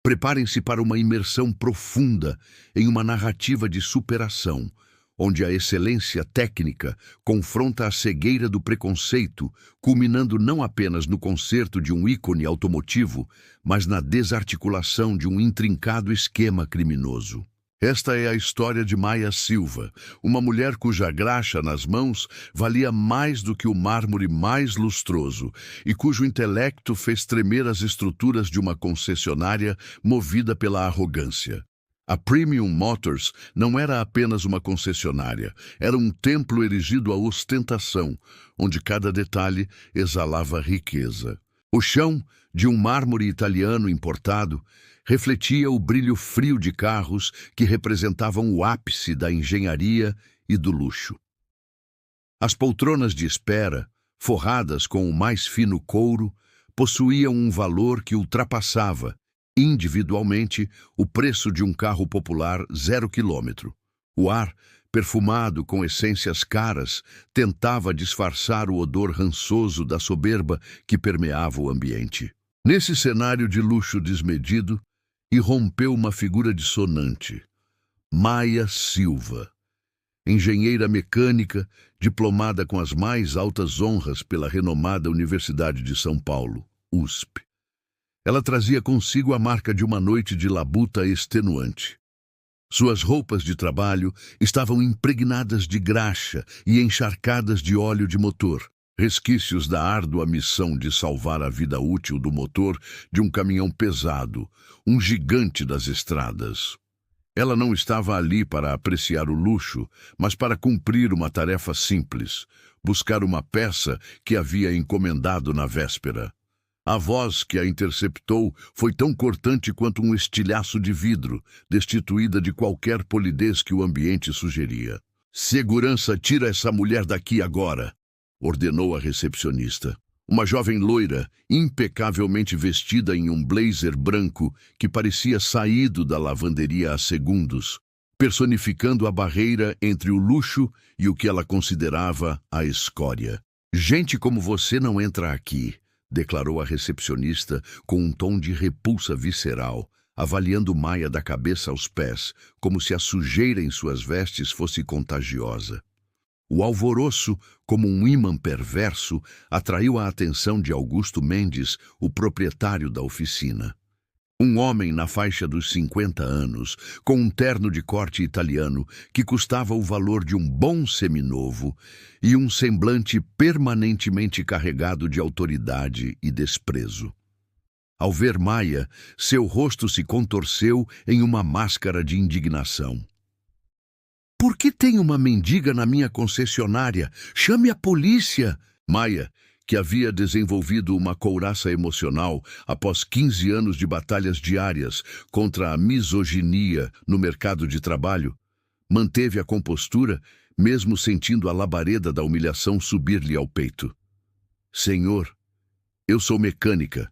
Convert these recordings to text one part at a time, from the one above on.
Preparem-se para uma imersão profunda em uma narrativa de superação, onde a excelência técnica confronta a cegueira do preconceito, culminando não apenas no concerto de um ícone automotivo, mas na desarticulação de um intrincado esquema criminoso. Esta é a história de Maia Silva, uma mulher cuja graxa nas mãos valia mais do que o mármore mais lustroso e cujo intelecto fez tremer as estruturas de uma concessionária movida pela arrogância. A Premium Motors não era apenas uma concessionária, era um templo erigido à ostentação, onde cada detalhe exalava riqueza. O chão, de um mármore italiano importado, refletia o brilho frio de carros que representavam o ápice da engenharia e do luxo. As poltronas de espera, forradas com o mais fino couro, possuíam um valor que ultrapassava, individualmente, o preço de um carro popular 0 km. O ar, perfumado com essências caras, tentava disfarçar o odor rançoso da soberba que permeava o ambiente. Nesse cenário de luxo desmedido, irrompeu uma figura dissonante. Maia Silva, engenheira mecânica, diplomada com as mais altas honras pela renomada Universidade de São Paulo, USP. Ela trazia consigo a marca de uma noite de labuta extenuante. Suas roupas de trabalho estavam impregnadas de graxa e encharcadas de óleo de motor, resquícios da árdua missão de salvar a vida útil do motor de um caminhão pesado, um gigante das estradas. Ela não estava ali para apreciar o luxo, mas para cumprir uma tarefa simples, buscar uma peça que havia encomendado na véspera. A voz que a interceptou foi tão cortante quanto um estilhaço de vidro, destituída de qualquer polidez que o ambiente sugeria. "Segurança, tira essa mulher daqui agora!" ordenou a recepcionista. Uma jovem loira, impecavelmente vestida em um blazer branco que parecia saído da lavanderia há segundos, personificando a barreira entre o luxo e o que ela considerava a escória. "Gente como você não entra aqui", declarou a recepcionista com um tom de repulsa visceral, avaliando Maia da cabeça aos pés, como se a sujeira em suas vestes fosse contagiosa. O alvoroço, como um ímã perverso, atraiu a atenção de Augusto Mendes, o proprietário da oficina. Um homem na faixa dos 50 anos, com um terno de corte italiano que custava o valor de um bom seminovo e um semblante permanentemente carregado de autoridade e desprezo. Ao ver Maia, seu rosto se contorceu em uma máscara de indignação. "Por que tem uma mendiga na minha concessionária? Chame a polícia!" Maia, que havia desenvolvido uma couraça emocional após 15 anos de batalhas diárias contra a misoginia no mercado de trabalho, manteve a compostura, mesmo sentindo a labareda da humilhação subir-lhe ao peito. "Senhor, eu sou mecânica.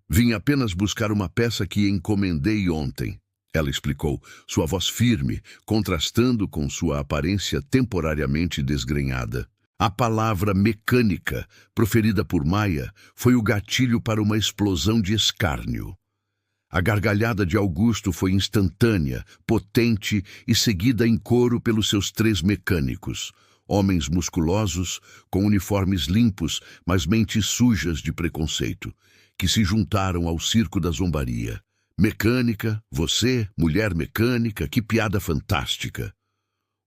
Vim apenas buscar uma peça que encomendei ontem", ela explicou, sua voz firme, contrastando com sua aparência temporariamente desgrenhada. A palavra mecânica, proferida por Maia, foi o gatilho para uma explosão de escárnio. A gargalhada de Augusto foi instantânea, potente e seguida em coro pelos seus 3 mecânicos, homens musculosos, com uniformes limpos, mas mentes sujas de preconceito, que se juntaram ao circo da zombaria. "Mecânica, você, mulher mecânica, que piada fantástica!"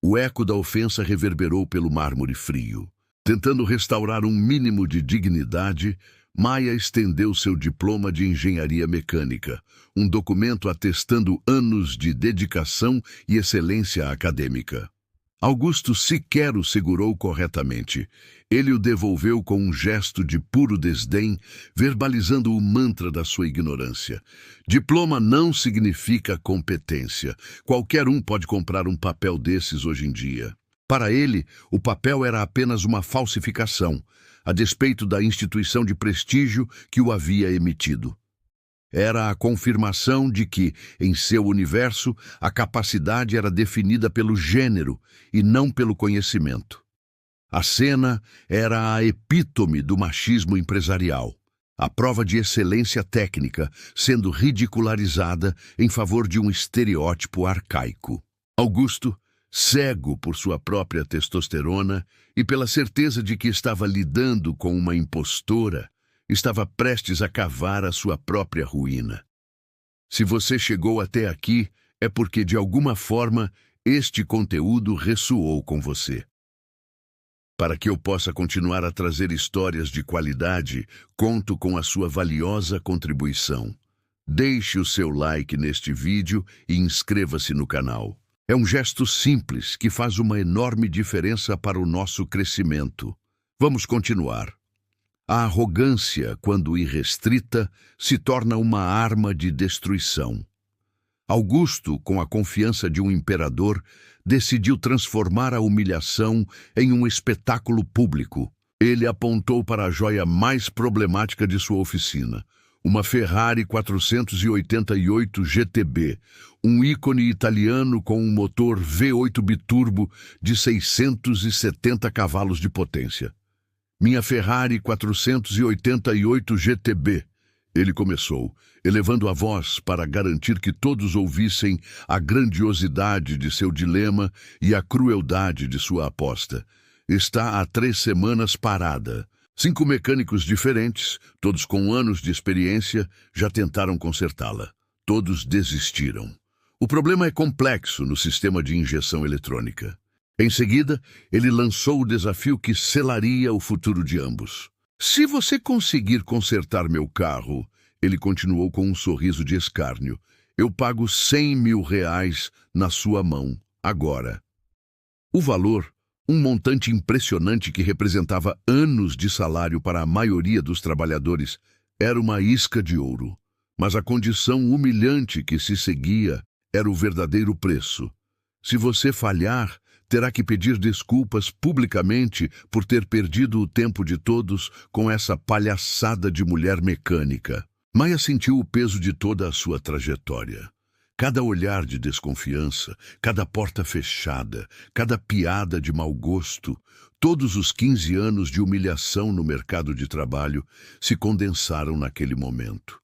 O eco da ofensa reverberou pelo mármore frio. Tentando restaurar um mínimo de dignidade, Maia estendeu seu diploma de engenharia mecânica, um documento atestando anos de dedicação e excelência acadêmica. Augusto sequer o segurou corretamente. Ele o devolveu com um gesto de puro desdém, verbalizando o mantra da sua ignorância. "Diploma não significa competência. Qualquer um pode comprar um papel desses hoje em dia." Para ele, o papel era apenas uma falsificação, a despeito da instituição de prestígio que o havia emitido. Era a confirmação de que, em seu universo, a capacidade era definida pelo gênero e não pelo conhecimento. A cena era a epítome do machismo empresarial. A prova de excelência técnica sendo ridicularizada em favor de um estereótipo arcaico. Augusto, cego por sua própria testosterona e pela certeza de que estava lidando com uma impostora, estava prestes a cavar a sua própria ruína. Se você chegou até aqui, é porque, de alguma forma, este conteúdo ressoou com você. Para que eu possa continuar a trazer histórias de qualidade, conto com a sua valiosa contribuição. Deixe o seu like neste vídeo e inscreva-se no canal. É um gesto simples que faz uma enorme diferença para o nosso crescimento. Vamos continuar. A arrogância, quando irrestrita, se torna uma arma de destruição. Augusto, com a confiança de um imperador, decidiu transformar a humilhação em um espetáculo público. Ele apontou para a joia mais problemática de sua oficina, uma Ferrari 488 GTB, um ícone italiano com um motor V8 biturbo de 670 cavalos de potência. Minha Ferrari 488 GTB, ele começou, elevando a voz para garantir que todos ouvissem a grandiosidade de seu dilema e a crueldade de sua aposta. Está há 3 semanas parada. 5 mecânicos diferentes, todos com anos de experiência, já tentaram consertá-la. Todos desistiram. O problema é complexo no sistema de injeção eletrônica. Em seguida, ele lançou o desafio que selaria o futuro de ambos. Se você conseguir consertar meu carro, ele continuou com um sorriso de escárnio, eu pago 100 mil reais na sua mão, agora. O valor, um montante impressionante que representava anos de salário para a maioria dos trabalhadores, era uma isca de ouro. Mas a condição humilhante que se seguia era o verdadeiro preço. Se você falhar, terá que pedir desculpas publicamente por ter perdido o tempo de todos com essa palhaçada de mulher mecânica. Maia sentiu o peso de toda a sua trajetória. Cada olhar de desconfiança, cada porta fechada, cada piada de mau gosto, todos os 15 anos de humilhação no mercado de trabalho se condensaram naquele momento.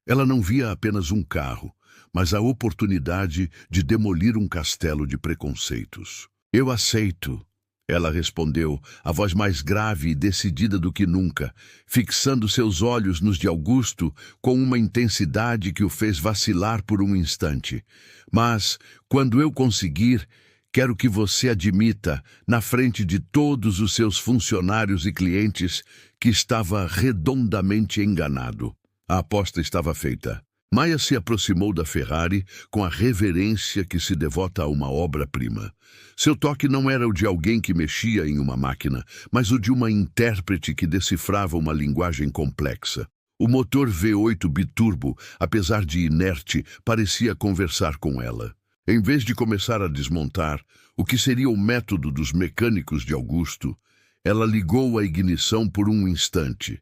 Ela não via apenas um carro, mas a oportunidade de demolir um castelo de preconceitos. Eu aceito, ela respondeu, a voz mais grave e decidida do que nunca, fixando seus olhos nos de Augusto com uma intensidade que o fez vacilar por um instante. Mas, quando eu conseguir, quero que você admita, na frente de todos os seus funcionários e clientes, que estava redondamente enganado. A aposta estava feita. Maia se aproximou da Ferrari com a reverência que se devota a uma obra-prima. Seu toque não era o de alguém que mexia em uma máquina, mas o de uma intérprete que decifrava uma linguagem complexa. O motor V8 biturbo, apesar de inerte, parecia conversar com ela. Em vez de começar a desmontar, o que seria o método dos mecânicos de Augusto, ela ligou a ignição por um instante.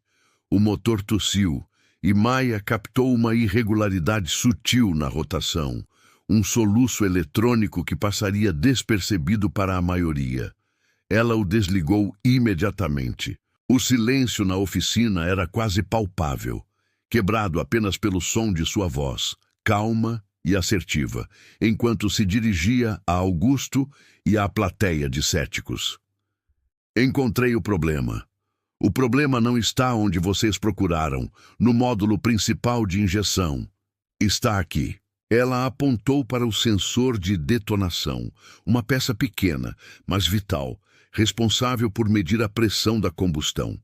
O motor tossiu, e Maia captou uma irregularidade sutil na rotação, um soluço eletrônico que passaria despercebido para a maioria. Ela o desligou imediatamente. O silêncio na oficina era quase palpável, quebrado apenas pelo som de sua voz, calma e assertiva, enquanto se dirigia a Augusto e à plateia de céticos. Encontrei o problema. O problema não está onde vocês procuraram, no módulo principal de injeção. Está aqui. Ela apontou para o sensor de detonação, uma peça pequena, mas vital, responsável por medir a pressão da combustão.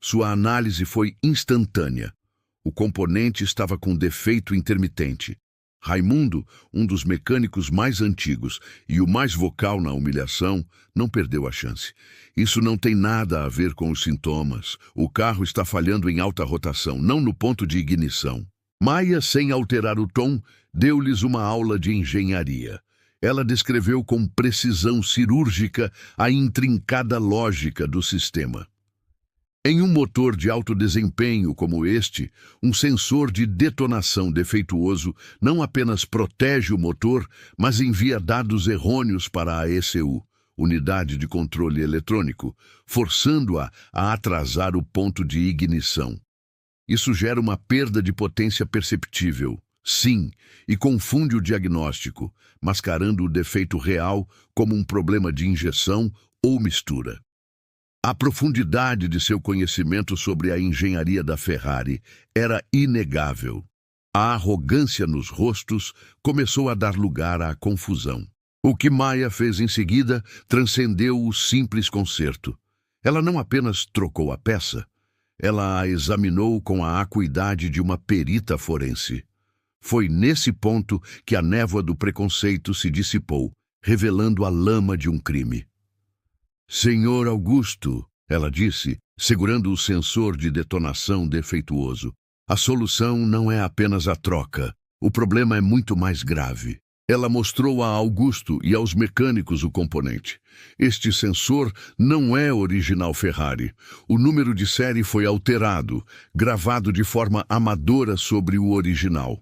Sua análise foi instantânea. O componente estava com defeito intermitente. Raimundo, um dos mecânicos mais antigos e o mais vocal na humilhação, não perdeu a chance. Isso não tem nada a ver com os sintomas. O carro está falhando em alta rotação, não no ponto de ignição. Maia, sem alterar o tom, deu-lhes uma aula de engenharia. Ela descreveu com precisão cirúrgica a intrincada lógica do sistema. Em um motor de alto desempenho como este, um sensor de detonação defeituoso não apenas protege o motor, mas envia dados errôneos para a ECU, Unidade de Controle Eletrônico, forçando-a a atrasar o ponto de ignição. Isso gera uma perda de potência perceptível, sim, e confunde o diagnóstico, mascarando o defeito real como um problema de injeção ou mistura. A profundidade de seu conhecimento sobre a engenharia da Ferrari era inegável. A arrogância nos rostos começou a dar lugar à confusão. O que Maya fez em seguida transcendeu o simples conserto. Ela não apenas trocou a peça, ela a examinou com a acuidade de uma perita forense. Foi nesse ponto que a névoa do preconceito se dissipou, revelando a lama de um crime. Senhor Augusto, ela disse, segurando o sensor de detonação defeituoso, a solução não é apenas a troca. O problema é muito mais grave. Ela mostrou a Augusto e aos mecânicos o componente. Este sensor não é original Ferrari. O número de série foi alterado, gravado de forma amadora sobre o original.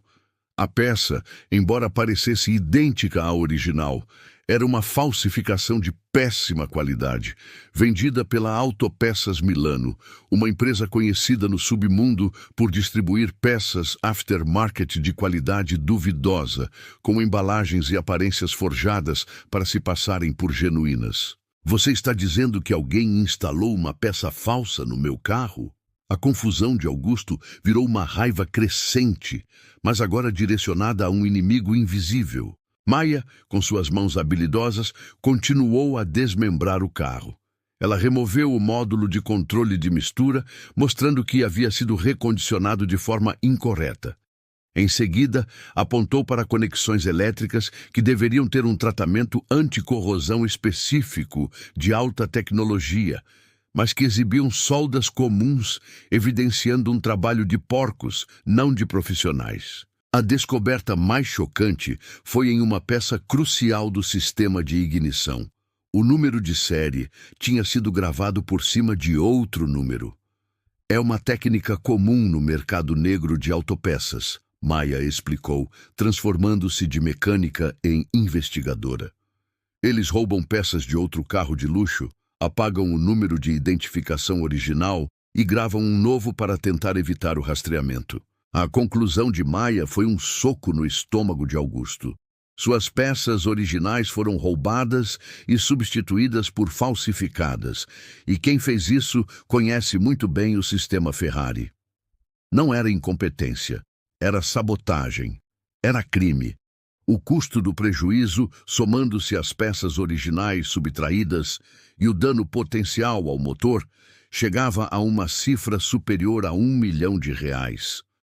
A peça, embora parecesse idêntica à original, era uma falsificação de péssima qualidade, vendida pela Autopeças Milano, uma empresa conhecida no submundo por distribuir peças aftermarket de qualidade duvidosa, com embalagens e aparências forjadas para se passarem por genuínas. Você está dizendo que alguém instalou uma peça falsa no meu carro? A confusão de Augusto virou uma raiva crescente, mas agora direcionada a um inimigo invisível. Maya, com suas mãos habilidosas, continuou a desmembrar o carro. Ela removeu o módulo de controle de mistura, mostrando que havia sido recondicionado de forma incorreta. Em seguida, apontou para conexões elétricas que deveriam ter um tratamento anticorrosão específico de alta tecnologia, mas que exibiam soldas comuns, evidenciando um trabalho de porcos, não de profissionais. A descoberta mais chocante foi em uma peça crucial do sistema de ignição. O número de série tinha sido gravado por cima de outro número. É uma técnica comum no mercado negro de autopeças, Maya explicou, transformando-se de mecânica em investigadora. Eles roubam peças de outro carro de luxo, apagam o número de identificação original e gravam um novo para tentar evitar o rastreamento. A conclusão de Maya foi um soco no estômago de Augusto. Suas peças originais foram roubadas e substituídas por falsificadas, e quem fez isso conhece muito bem o sistema Ferrari. Não era incompetência, era sabotagem, era crime. O custo do prejuízo, somando-se às peças originais subtraídas e o dano potencial ao motor, chegava a uma cifra superior a R$ 1 milhão.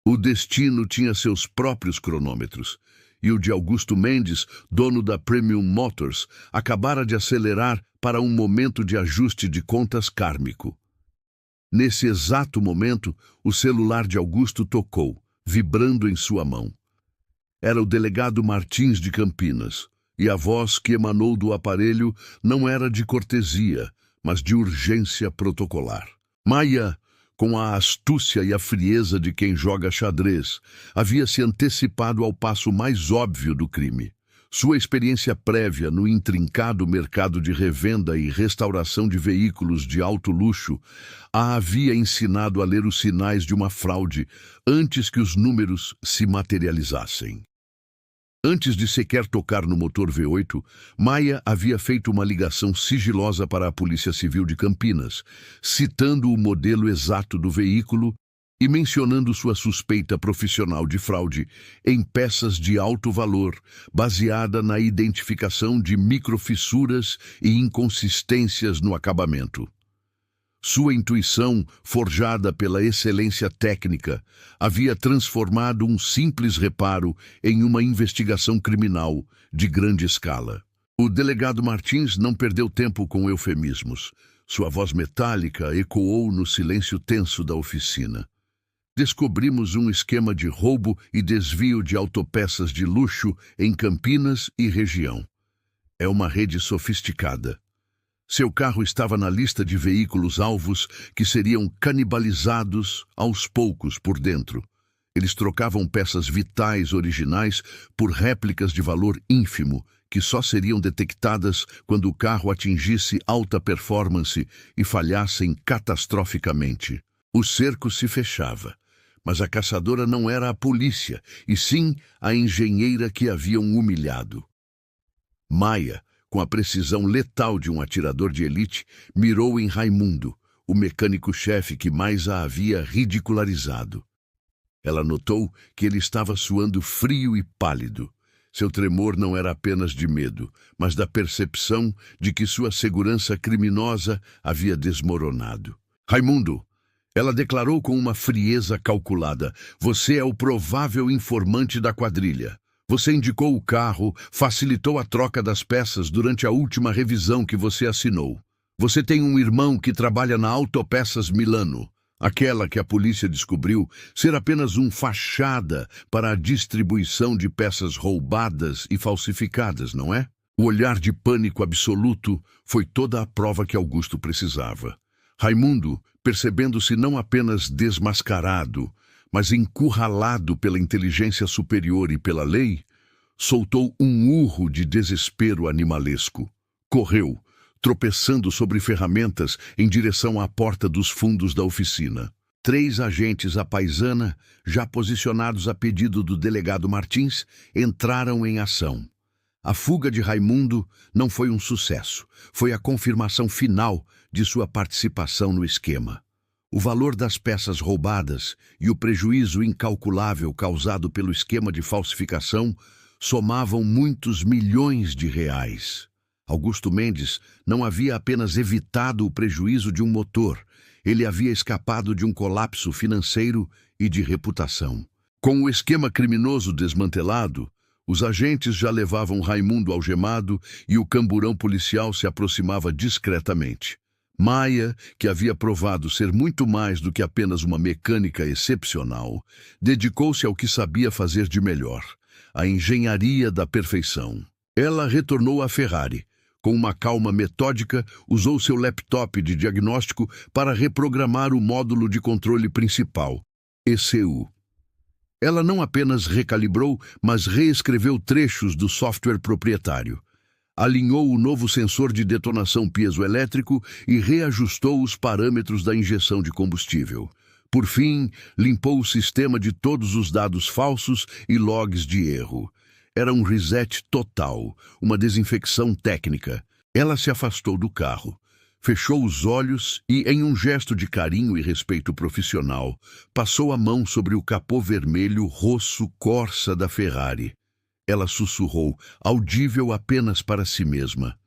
O destino tinha seus próprios cronômetros, e o de Augusto Mendes, dono da Premium Motors, acabara de acelerar para um momento de ajuste de contas kármico. Nesse exato momento, o celular de Augusto tocou, vibrando em sua mão. Era o delegado Martins de Campinas, e a voz que emanou do aparelho não era de cortesia, mas de urgência protocolar. Maya, com a astúcia e a frieza de quem joga xadrez, havia se antecipado ao passo mais óbvio do crime. Sua experiência prévia no intrincado mercado de revenda e restauração de veículos de alto luxo a havia ensinado a ler os sinais de uma fraude antes que os números se materializassem. Antes de sequer tocar no motor V8, Maya havia feito uma ligação sigilosa para a Polícia Civil de Campinas, citando o modelo exato do veículo e mencionando sua suspeita profissional de fraude em peças de alto valor, baseada na identificação de microfissuras e inconsistências no acabamento. Sua intuição, forjada pela excelência técnica, havia transformado um simples reparo em uma investigação criminal de grande escala. O delegado Martins não perdeu tempo com eufemismos. Sua voz metálica ecoou no silêncio tenso da oficina. Descobrimos um esquema de roubo e desvio de autopeças de luxo em Campinas e região. É uma rede sofisticada. Seu carro estava na lista de veículos-alvos que seriam canibalizados aos poucos por dentro. Eles trocavam peças vitais originais por réplicas de valor ínfimo, que só seriam detectadas quando o carro atingisse alta performance e falhassem catastroficamente. O cerco se fechava. Mas a caçadora não era a polícia, e sim a engenheira que haviam humilhado. Maia, com a precisão letal de um atirador de elite, mirou em Raimundo, o mecânico-chefe que mais a havia ridicularizado. Ela notou que ele estava suando frio e pálido. Seu tremor não era apenas de medo, mas da percepção de que sua segurança criminosa havia desmoronado. Raimundo, ela declarou com uma frieza calculada, você é o provável informante da quadrilha. Você indicou o carro, facilitou a troca das peças durante a última revisão que você assinou. Você tem um irmão que trabalha na Autopeças Milano, aquela que a polícia descobriu ser apenas um fachada para a distribuição de peças roubadas e falsificadas, não é? O olhar de pânico absoluto foi toda a prova que Augusto precisava. Raimundo, percebendo-se não apenas desmascarado, mas encurralado pela inteligência superior e pela lei, soltou um urro de desespero animalesco. Correu, tropeçando sobre ferramentas em direção à porta dos fundos da oficina. 3 agentes à paisana, já posicionados a pedido do delegado Martins, entraram em ação. A fuga de Raimundo não foi um sucesso, foi a confirmação final de sua participação no esquema. O valor das peças roubadas e o prejuízo incalculável causado pelo esquema de falsificação somavam muitos milhões de reais. Augusto Mendes não havia apenas evitado o prejuízo de um motor, ele havia escapado de um colapso financeiro e de reputação. Com o esquema criminoso desmantelado, os agentes já levavam Raimundo algemado e o camburão policial se aproximava discretamente. Maia, que havia provado ser muito mais do que apenas uma mecânica excepcional, dedicou-se ao que sabia fazer de melhor, a engenharia da perfeição. Ela retornou à Ferrari. Com uma calma metódica, usou seu laptop de diagnóstico para reprogramar o módulo de controle principal, ECU. Ela não apenas recalibrou, mas reescreveu trechos do software proprietário. Alinhou o novo sensor de detonação piezoelétrico e reajustou os parâmetros da injeção de combustível. Por fim, limpou o sistema de todos os dados falsos e logs de erro. Era um reset total, uma desinfecção técnica. Ela se afastou do carro, fechou os olhos e, em um gesto de carinho e respeito profissional, passou a mão sobre o capô vermelho rosso Corsa da Ferrari. Ela sussurrou, audível apenas para si mesma.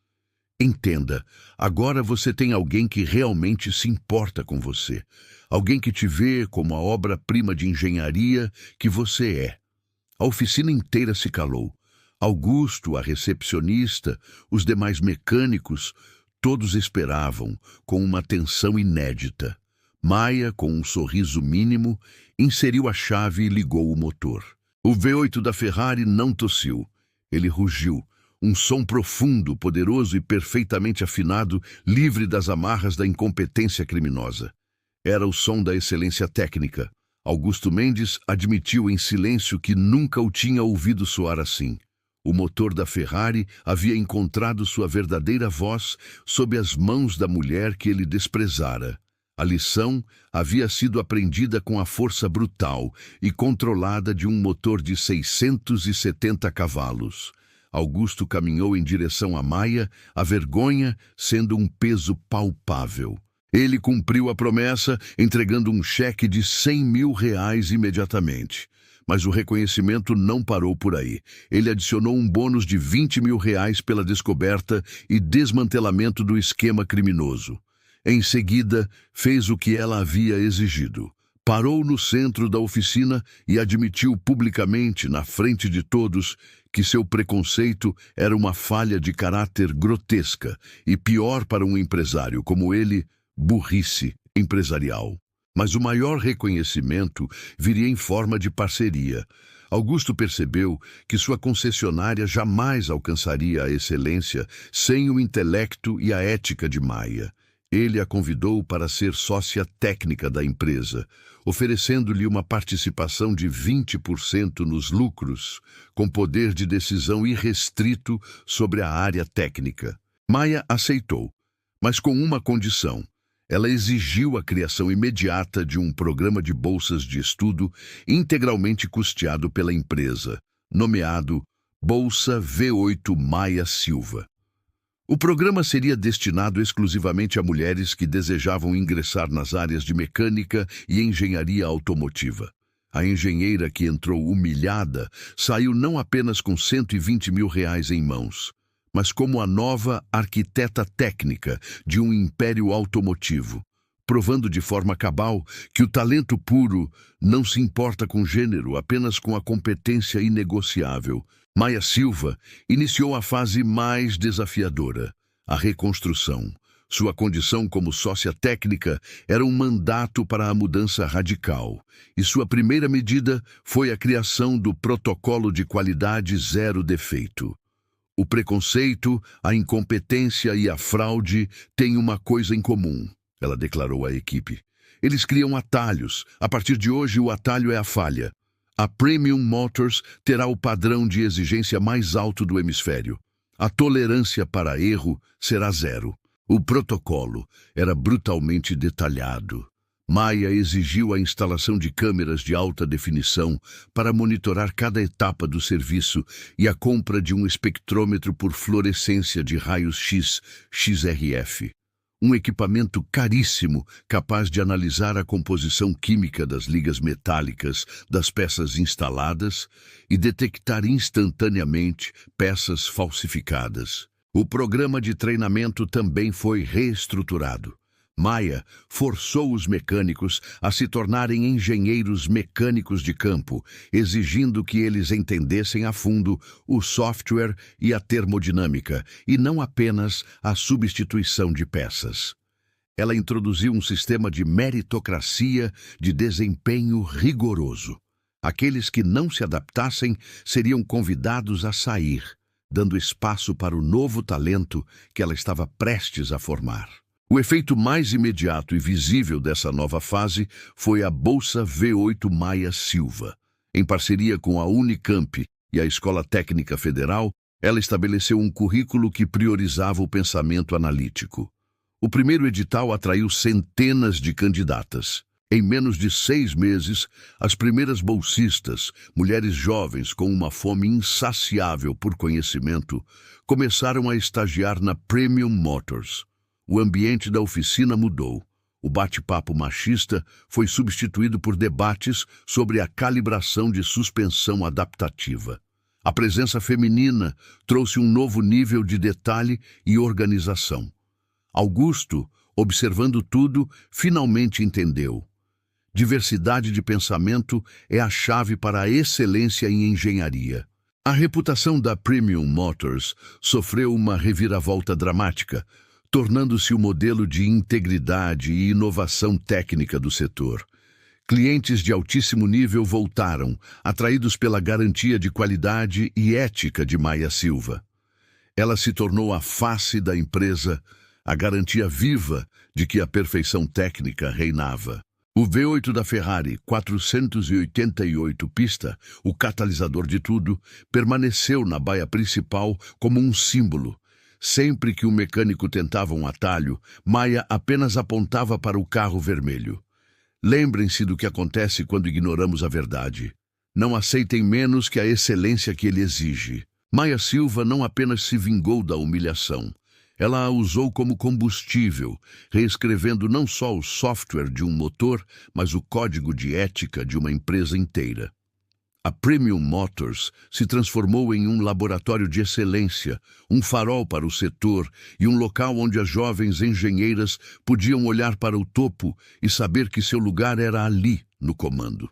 Entenda, agora você tem alguém que realmente se importa com você. Alguém que te vê como a obra-prima de engenharia que você é. A oficina inteira se calou. Augusto, a recepcionista, os demais mecânicos, todos esperavam, com uma tensão inédita. Maia, com um sorriso mínimo, inseriu a chave e ligou o motor. O V8 da Ferrari não tossiu. Ele rugiu. Um som profundo, poderoso e perfeitamente afinado, livre das amarras da incompetência criminosa. Era o som da excelência técnica. Augusto Mendes admitiu em silêncio que nunca o tinha ouvido soar assim. O motor da Ferrari havia encontrado sua verdadeira voz sob as mãos da mulher que ele desprezara. A lição havia sido aprendida com a força brutal e controlada de um motor de 670 cavalos. Augusto caminhou em direção a Maia, a vergonha sendo um peso palpável. Ele cumpriu a promessa, entregando um cheque de R$100 mil imediatamente. Mas o reconhecimento não parou por aí. Ele adicionou um bônus de R$20 mil pela descoberta e desmantelamento do esquema criminoso. Em seguida, fez o que ela havia exigido. Parou no centro da oficina e admitiu publicamente, na frente de todos, que seu preconceito era uma falha de caráter grotesca e, pior para um empresário como ele, burrice empresarial. Mas o maior reconhecimento viria em forma de parceria. Augusto percebeu que sua concessionária jamais alcançaria a excelência sem o intelecto e a ética de Maia. Ele a convidou para ser sócia técnica da empresa, oferecendo-lhe uma participação de 20% nos lucros, com poder de decisão irrestrito sobre a área técnica. Maia aceitou, mas com uma condição. Ela exigiu a criação imediata de um programa de bolsas de estudo integralmente custeado pela empresa, nomeado Bolsa V8 Maia Silva. O programa seria destinado exclusivamente a mulheres que desejavam ingressar nas áreas de mecânica e engenharia automotiva. A engenheira que entrou humilhada saiu não apenas com R$ 120 mil em mãos, mas como a nova arquiteta técnica de um império automotivo, provando de forma cabal que o talento puro não se importa com gênero, apenas com a competência inegociável. Maia Silva iniciou a fase mais desafiadora, a reconstrução. Sua condição como sócia técnica era um mandato para a mudança radical, e sua primeira medida foi a criação do Protocolo de Qualidade Zero Defeito. O preconceito, a incompetência e a fraude têm uma coisa em comum, ela declarou à equipe. Eles criam atalhos. A partir de hoje, o atalho é a falha. A Premium Motors terá o padrão de exigência mais alto do hemisfério. A tolerância para erro será zero. O protocolo era brutalmente detalhado. Maia exigiu a instalação de câmeras de alta definição para monitorar cada etapa do serviço e a compra de um espectrômetro por fluorescência de raios-X, XRF. Um equipamento caríssimo capaz de analisar a composição química das ligas metálicas das peças instaladas e detectar instantaneamente peças falsificadas. O programa de treinamento também foi reestruturado. Maia forçou os mecânicos a se tornarem engenheiros mecânicos de campo, exigindo que eles entendessem a fundo o software e a termodinâmica, e não apenas a substituição de peças. Ela introduziu um sistema de meritocracia de desempenho rigoroso. Aqueles que não se adaptassem seriam convidados a sair, dando espaço para o novo talento que ela estava prestes a formar. O efeito mais imediato e visível dessa nova fase foi a Bolsa V8 Maia Silva. Em parceria com a Unicamp e a Escola Técnica Federal, ela estabeleceu um currículo que priorizava o pensamento analítico. O primeiro edital atraiu centenas de candidatas. Em menos de 6 meses, as primeiras bolsistas, mulheres jovens com uma fome insaciável por conhecimento, começaram a estagiar na Premium Motors. O ambiente da oficina mudou. O bate-papo machista foi substituído por debates sobre a calibração de suspensão adaptativa. A presença feminina trouxe um novo nível de detalhe e organização. Augusto, observando tudo, finalmente entendeu. Diversidade de pensamento é a chave para a excelência em engenharia. A reputação da Premium Motors sofreu uma reviravolta dramática, tornando-se o modelo de integridade e inovação técnica do setor. Clientes de altíssimo nível voltaram, atraídos pela garantia de qualidade e ética de Maia Silva. Ela se tornou a face da empresa, a garantia viva de que a perfeição técnica reinava. O V8 da Ferrari 488 pista, o catalisador de tudo, permaneceu na baia principal como um símbolo. Sempre que o mecânico tentava um atalho, Maia apenas apontava para o carro vermelho. Lembrem-se do que acontece quando ignoramos a verdade. Não aceitem menos que a excelência que ele exige. Maia Silva não apenas se vingou da humilhação. Ela a usou como combustível, reescrevendo não só o software de um motor, mas o código de ética de uma empresa inteira. A Premium Motors se transformou em um laboratório de excelência, um farol para o setor e um local onde as jovens engenheiras podiam olhar para o topo e saber que seu lugar era ali, no comando.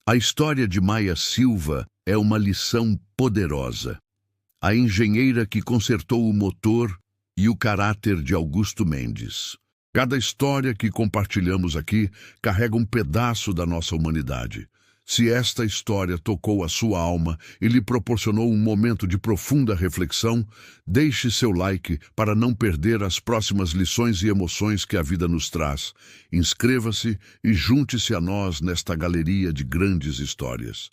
A história de Maia Silva é uma lição poderosa. A engenheira que consertou o motor e o caráter de Augusto Mendes. Cada história que compartilhamos aqui carrega um pedaço da nossa humanidade. Se esta história tocou a sua alma e lhe proporcionou um momento de profunda reflexão, deixe seu like para não perder as próximas lições e emoções que a vida nos traz. Inscreva-se e junte-se a nós nesta galeria de grandes histórias.